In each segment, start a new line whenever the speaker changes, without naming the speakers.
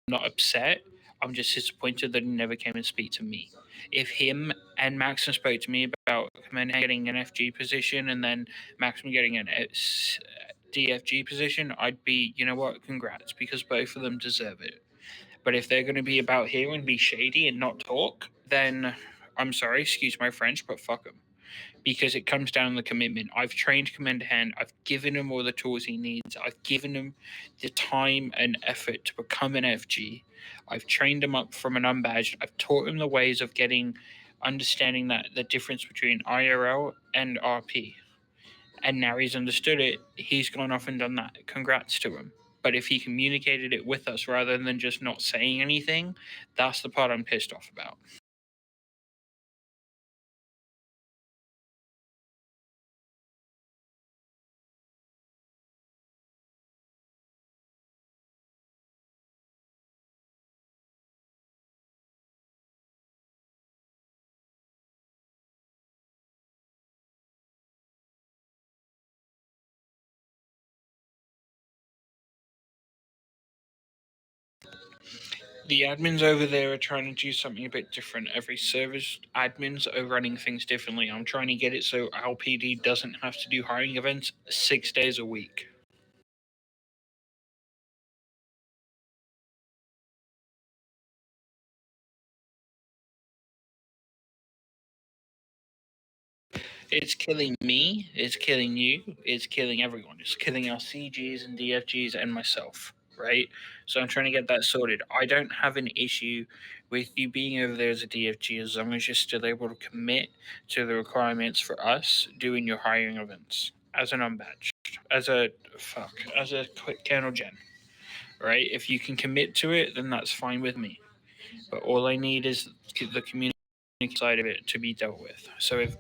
not upset. I'm just disappointed that he never came and speak to me. If him and Maxim spoke to me about Commander getting an FG position and then Maxim getting an DFG position, I'd be, you know what, congrats, because both of them deserve it. But if they're going to be about here and be shady and not talk, then I'm sorry, excuse my French, but fuck them. Because it comes down to the commitment. I've trained Commander Hand. I've given him all the tools he needs. I've given him the time and effort to become an FG. I've trained him up from an unbadged. I've taught him the ways of understanding that the difference between IRL and RP. And now he's understood it. He's gone off and done that. Congrats to him. But if he communicated it with us rather than just not saying anything, that's the part I'm pissed off about. The admins over there are trying to do something a bit different. Every service admins are running things differently. I'm trying to get it so LPD doesn't have to do hiring events 6 days a week. It's killing me, it's killing you, it's killing everyone. It's killing our CGs and DFGs and myself, right? So I'm trying to get that sorted. I don't have an issue with you being over there as a DFG as long as you're still able to commit to the requirements for us doing your hiring events as an unbadged, as a quick Colonel Gen, right? If you can commit to it, then that's fine with me. But all I need is the community side of it to be dealt with. So if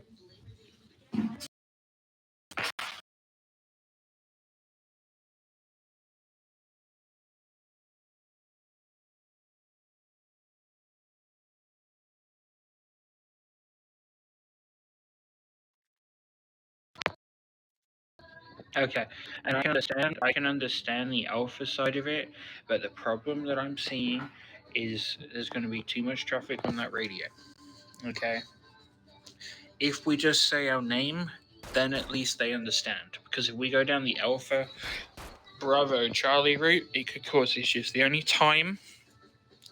Okay, and I can understand the alpha side of it, but the problem that I'm seeing is there's going to be too much traffic on that radio. Okay, if we just say our name, then at least they understand. Because if we go down the alpha, Bravo, Charlie route, it could cause issues. The only time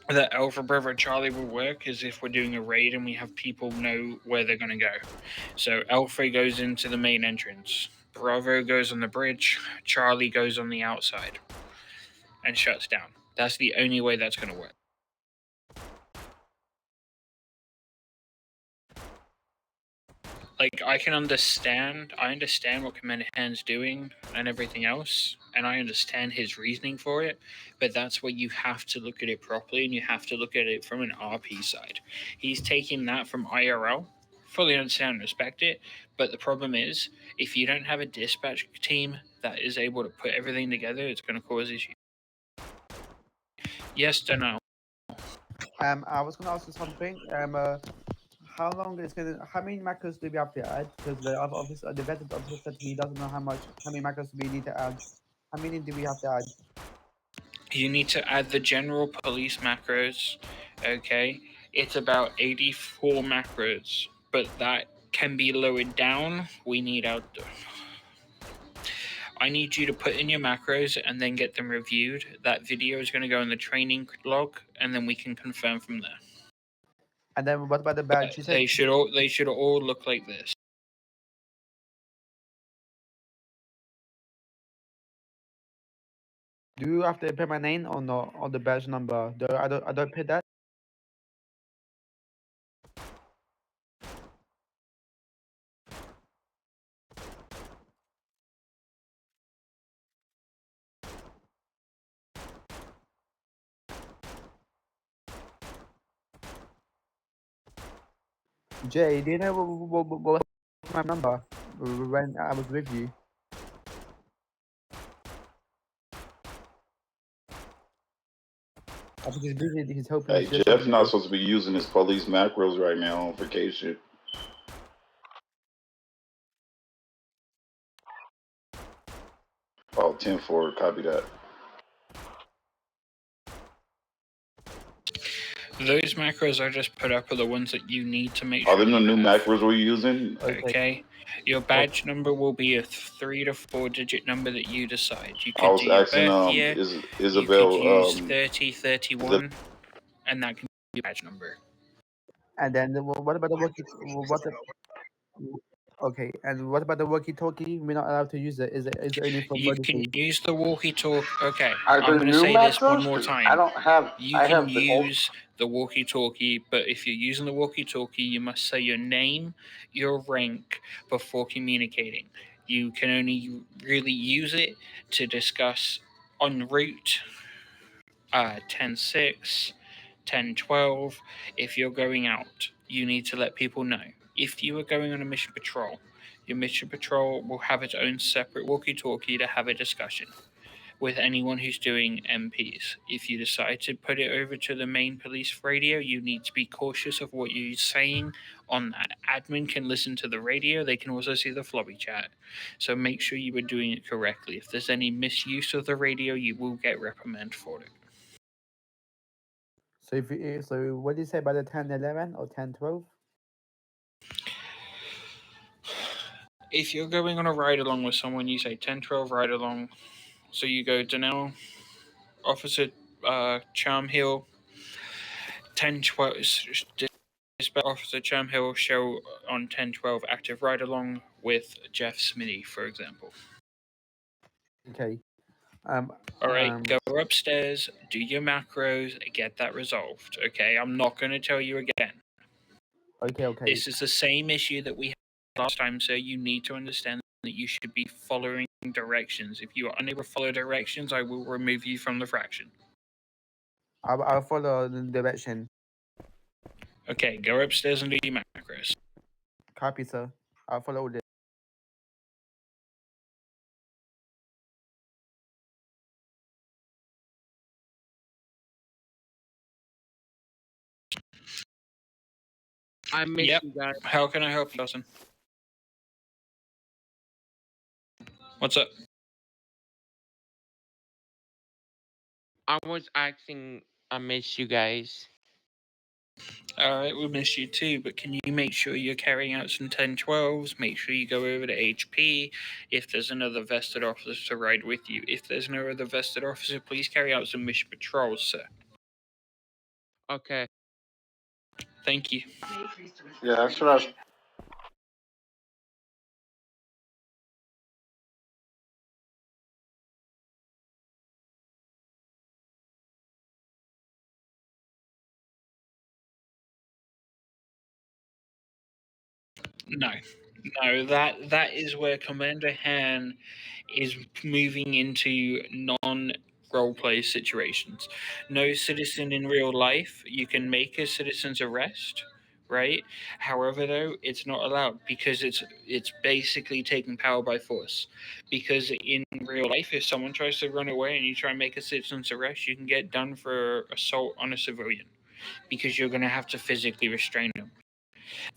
that Alpha Bravo Charlie will work is if we're doing a raid and we have people know where they're going to go. So Alpha goes into the main entrance, Bravo goes on the bridge, Charlie goes on the outside and shuts down. That's the only way that's going to work. Like I understand what Commander Hand's doing and everything else, and I understand his reasoning for it, but that's where you have to look at it properly and you have to look at it from an RP side. He's taking that from IRL, fully understand and respect it, but the problem is if you don't have a dispatch team that is able to put everything together, it's going to cause issues. Yes to no.
I was gonna ask you something. How long is gonna? How many macros do we have to add? Because the other officer, the vetted officer said he doesn't know how many macros we need to add. How many do we have to add?
You need to add the general police macros. Okay, it's about 84 macros, but that can be lowered down. I need you to put in your macros and then get them reviewed. That video is going to go in the training log, and then we can confirm from there.
And then what about the badge? She said,
They should all look like this.
do you have to put my name or not on the badge number? I don't put that. Jay, do you know what was my number when I was with you? I think he's busy. He's hoping.
Hey, Jeff not supposed to be using his police macros right now on vacation. Oh, 10-4, copy that.
Those macros I just put up are the ones that you need to make
Are
sure
them the
you
new
have.
macros we're using?
Okay.
Okay. Your badge number will be a 3 to 4 digit number that you decide. You
I
could
was
do your
asking
birth year, you could
Isabel,
use 30, 31, and that can be your badge number.
And then what about the okay? And what about the walkie-talkie? We're not allowed to use it. Is it only for
You can
emergency?
use the walkie-talkie. Okay,
Are
I'm
there
going to
new
say this one
macros?
more
'Cause
time.
I don't have.
You
I
can
have the old.
use the walkie-talkie, but if you're using the walkie-talkie, you must say your name, your rank before communicating. You can only really use it to discuss en route 10-6, 10-12. If you're going out, you need to let people know. If you are going on a mission patrol, your mission patrol will have its own separate walkie-talkie to have a discussion with anyone who's doing MPs. If you decide to put it over to the main police radio, you need to be cautious of what you're saying on that. Admin can listen to the radio, they can also see the floppy chat. So make sure you are doing it correctly. If there's any misuse of the radio, you will get reprimanded for it.
So so what do you say about the 10-11 or 10-12?
If you're going on a ride along with someone, you say 10-12 ride along. So you go Donnell, Officer Charm Hill, 10-12. Dispatch Officer Charm Hill show on 10-12 active ride along with Jeff Smitty, for example.
Okay.
All right, go upstairs, do your macros, get that resolved. Okay, I'm not going to tell you again.
Okay.
This is the same issue that we had last time, so you need to understand that you should be following directions. If you are unable to follow directions, I will remove you from the fraction.
I'll follow the direction.
Okay, go upstairs and do your macros.
Copy, sir. I'll follow this.
I miss
Yep.
you guys.
How can I help you, Dawson? What's up?
I was asking. I miss you guys.
All right, we miss you too, but can you make sure you're carrying out some 10-12s? Make sure you go over to HP. If there's another vested officer to ride with you. If there's no other vested officer, please carry out some mission patrols, sir.
Okay.
Thank you.
Yeah, that's what I was.
No, that is where Commander Han is moving into non-roleplay situations. No citizen in real life, you can make a citizen's arrest, right? However, though, it's not allowed because it's basically taking power by force. Because in real life, if someone tries to run away and you try and make a citizen's arrest, you can get done for assault on a civilian because you're going to have to physically restrain them.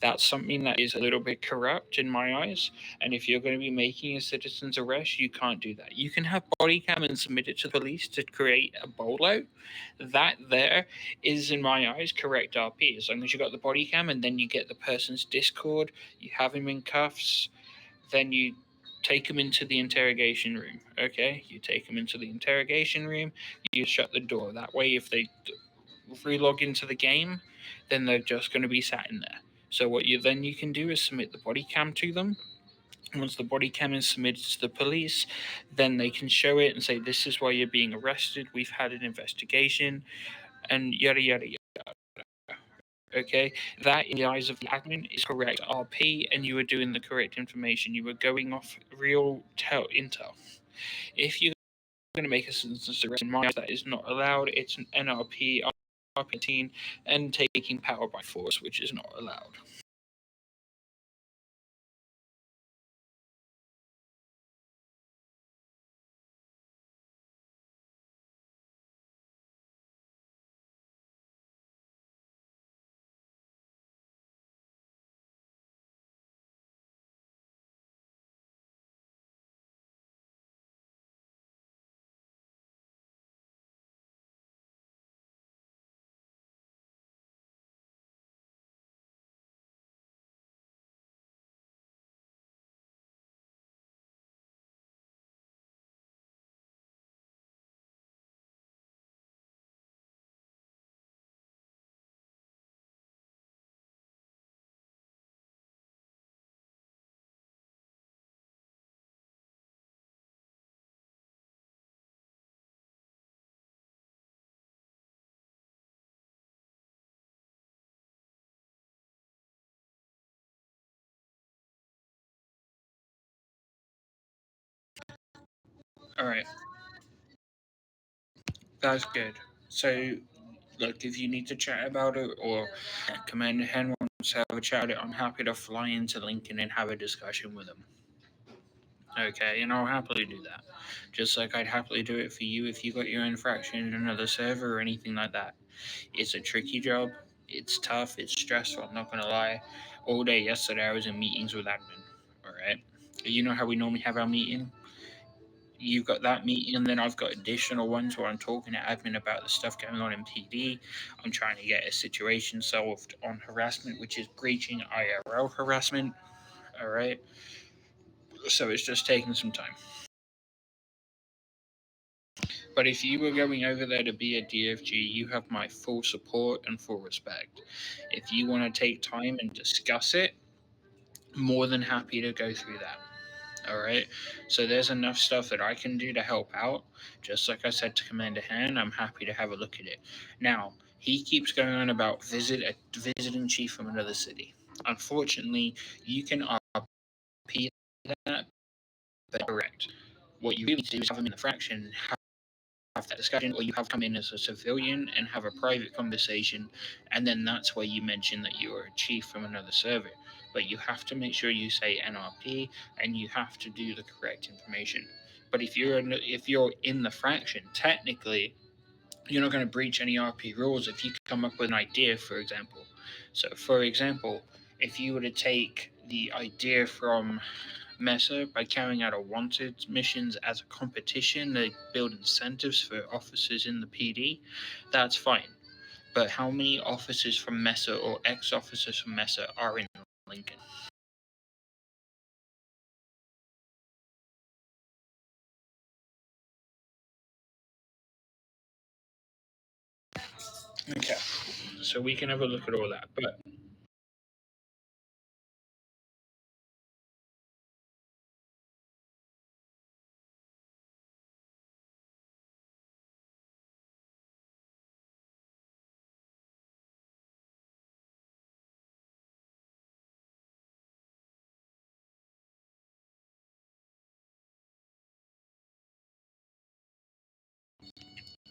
That's something that is a little bit corrupt in my eyes. And if you're going to be making a citizen's arrest, you can't do that. You can have body cam and submit it to the police to create a bolo. That there is, in my eyes, correct RP. As long as you got the body cam and then you get the person's Discord, you have him in cuffs, then you take them into the interrogation room. Okay, you take them into the interrogation room. You shut the door. That way, if they relog into the game, then they're just going to be sat in there. So what you can do is submit the body cam to them. Once the body cam is submitted to the police, then they can show it and say, "This is why you're being arrested. We've had an investigation," and yada yada yada. Okay, that in the eyes of the admin is correct RP, and you were doing the correct information. You were going off real intel. If you're going to make a citizen's arrest, in my eyes, that is not allowed. It's an NRP, RP, and taking power by force, which is not allowed. All right, that's good. So, look, if you need to chat about it or Commander Hen wants to have a chat about it, I'm happy to fly into Lincoln and have a discussion with him. Okay, and I'll happily do that. Just like I'd happily do it for you if you got your own faction in another server or anything like that. It's a tricky job. It's tough. It's stressful. I'm not gonna lie. All day yesterday, I was in meetings with admin. All right. You know how we normally have our meeting. You've got that meeting, and then I've got additional ones where I'm talking to admin about the stuff going on in PD. I'm trying to get a situation solved on harassment, which is breaching IRL harassment. All right. So it's just taking some time. But if you were going over there to be a DFG, you have my full support and full respect. If you want to take time and discuss it, more than happy to go through that. All right. So there's enough stuff that I can do to help out. Just like I said to Commander Han, I'm happy to have a look at it. Now, he keeps going on about visiting chief from another city. Unfortunately, you can RP that, but correct. What you really do is have him in the fraction, have that discussion, or you have come in as a civilian and have a private conversation, and then that's where you mention that you are a chief from another server. But you have to make sure you say NRP, and you have to do the correct information. But if you're in the fraction, technically, you're not going to breach any RP rules if you come up with an idea, for example. So, for example, if you were to take the idea from Mesa by carrying out a wanted missions as a competition to build incentives for officers in the PD, that's fine. But how many officers from Mesa or ex-officers from Mesa are in Lincoln? Okay, so we can have a look at all that. But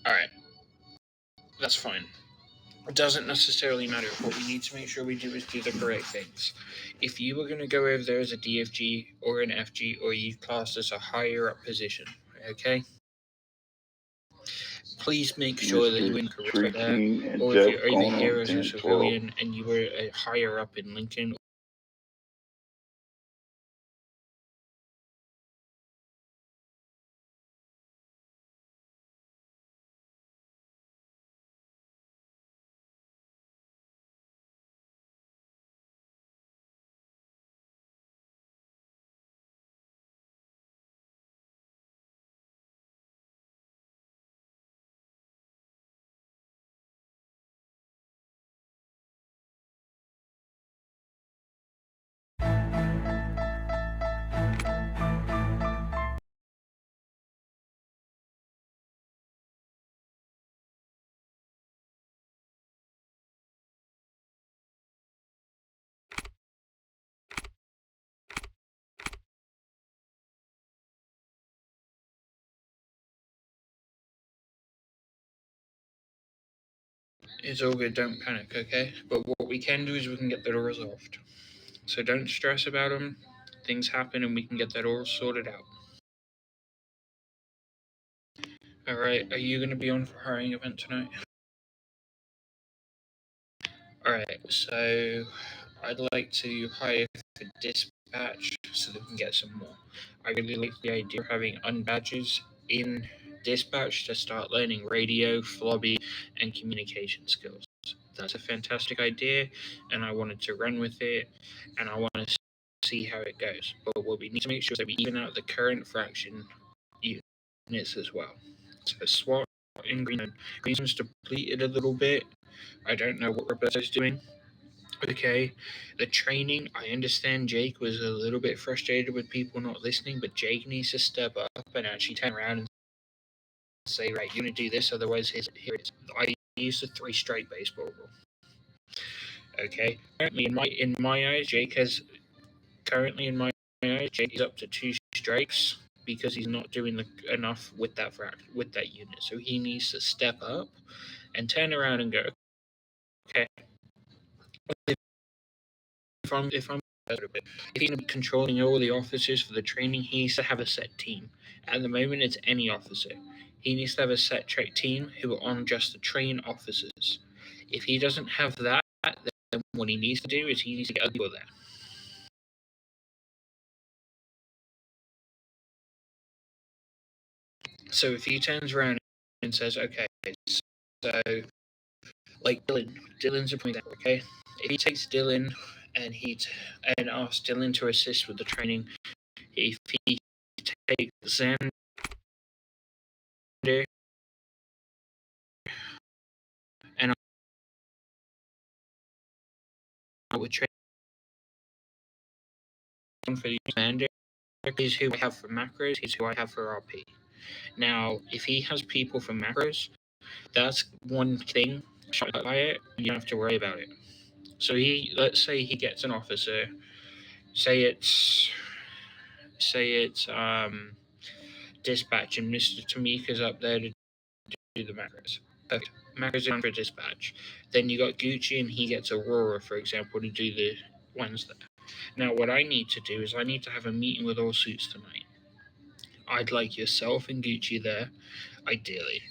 all right, that's fine. It doesn't necessarily matter. What we need to make sure we do is do the correct things. If you were going to go over there as a DFG or an FG, or you classed as a higher up position, okay? Please make sure that you
Mr.
incorrect
Tree
there.
King and
Or if
Jeff
you're over
going
here
on
as a
10-12.
civilian and you were higher up in Lincoln. It's all good, don't panic, okay? But what we can do is we can get that all resolved. So don't stress about them. Things happen and we can get that all sorted out. Alright, are you going to be on for hiring event tonight? Alright, so I'd like to hire for dispatch so that we can get some more. I really like the idea of having unbadges in dispatch to start learning radio, flobby, and communication skills. That's a fantastic idea, and I wanted to run with it, and I want to see how it goes. But what we need to make sure is that we even out the current fraction units as well. So SWAT in Greenland. Greenland's depleted a little bit. I don't know what Roberto's doing. Okay, the training, I understand Jake was a little bit frustrated with people not listening, but Jake needs to step up and actually turn around and say, right, you're going to do this, otherwise here it is. I use the 3 strike baseball rule. Okay, currently in my eyes, Jake is up to 2 strikes because he's not doing enough with that unit. So he needs to step up and turn around and go, okay, if he's going to be controlling all the officers for the training, he needs to have a set team. At the moment, it's any officer. He needs to have a set team who are on just the train officers. If he doesn't have that, then what he needs to do is he needs to get other people there. So if he turns around and says, okay, so like Dylan's a point out, okay? If he takes Dylan and and asks Dylan to assist with the training, if he takes Xander and I would trade for Xander, he's who I have for macros, he's who I have for RP. Now, if he has people for macros, that's one thing. By it, you don't have to worry about it. So let's say he gets an officer. Say it's dispatch, and Mr. Tamika's up there to do the macros. Perfect. Macros on for dispatch. Then you got Gucci, and he gets Aurora, for example, to do the ones there. Now, what I need to do is I need to have a meeting with all suits tonight. I'd like yourself and Gucci there, ideally,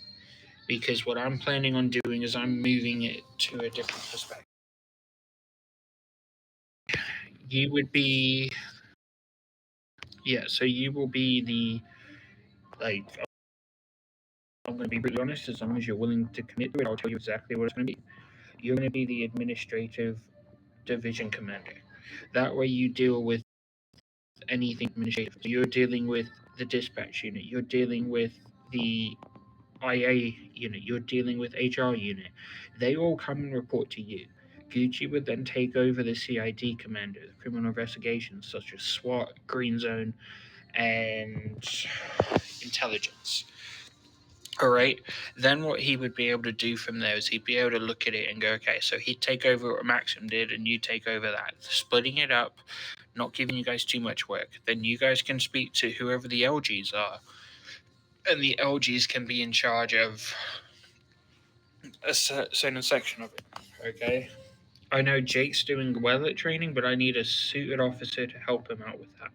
because what I'm planning on doing is I'm moving it to a different perspective. You would be, so you will be the, like, I'm going to be brutally honest, as long as you're willing to commit to it, I'll tell you exactly what it's going to be. You're going to be the administrative division commander. That way you deal with anything administrative. So you're dealing with the dispatch unit, you're dealing with the IA unit, you're dealing with HR unit. They all come and report to you. Gucci would then take over the CID commander, the criminal investigations such as SWAT, Green Zone, and intelligence. All right. Then what he would be able to do from there is he'd be able to look at it and go, okay, so he'd take over what Maxim did, and you take over that, splitting it up, not giving you guys too much work. Then you guys can speak to whoever the LGs are, and the LGs can be in charge of a certain section of it. Okay. I know Jake's doing well at training, but I need a suited officer to help him out with that.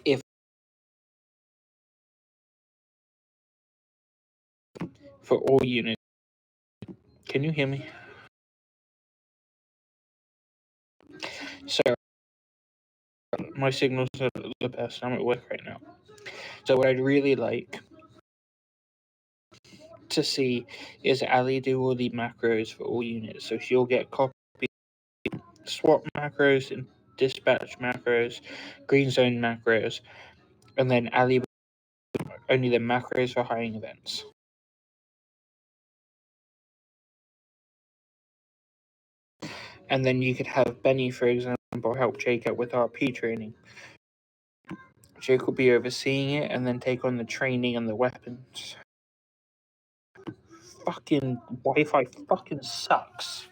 If for all units, can you hear me? So my signals are the best. I'm at work right now. So what I'd really like to see is Ali do all the macros for all units. So she'll get copy SWAT macros and dispatch macros, green zone macros, and then Ali only the macros for hiring events. And then you could have Benny, for example, help Jake out with RP training. Jake will be overseeing it and then take on the training and the weapons. Fucking Wi-Fi fucking sucks.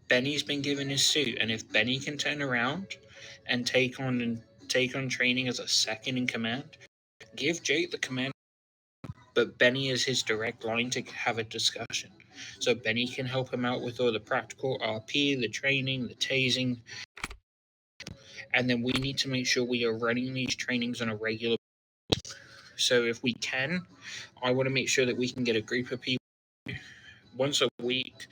Benny's been given his suit, and if Benny can turn around and take on training as a second in command, give Jake the command, but Benny is his direct line to have a discussion. So Benny can help him out with all the practical RP, the training, the tasing, and then we need to make sure we are running these trainings on a regular basis. So if we can, I want to make sure that we can get a group of people once a week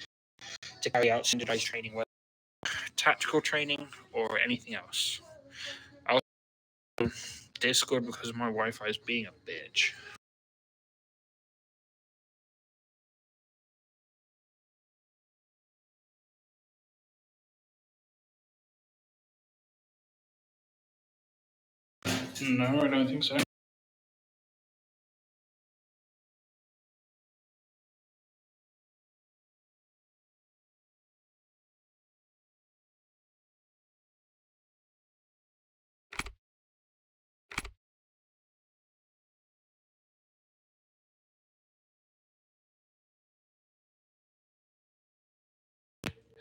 to carry out standardized training, whether tactical training or anything else. I'll Discord because my Wi-Fi is being a bitch. No, I don't think so.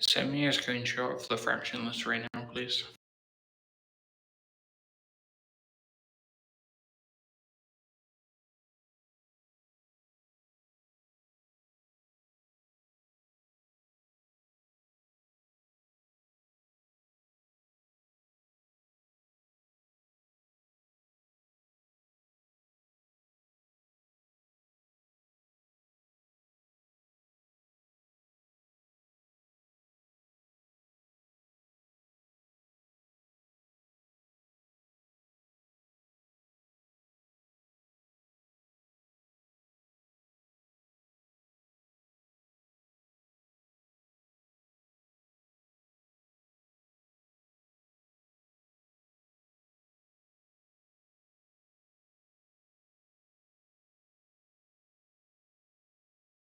Send me a screenshot of the fractionless right now, please.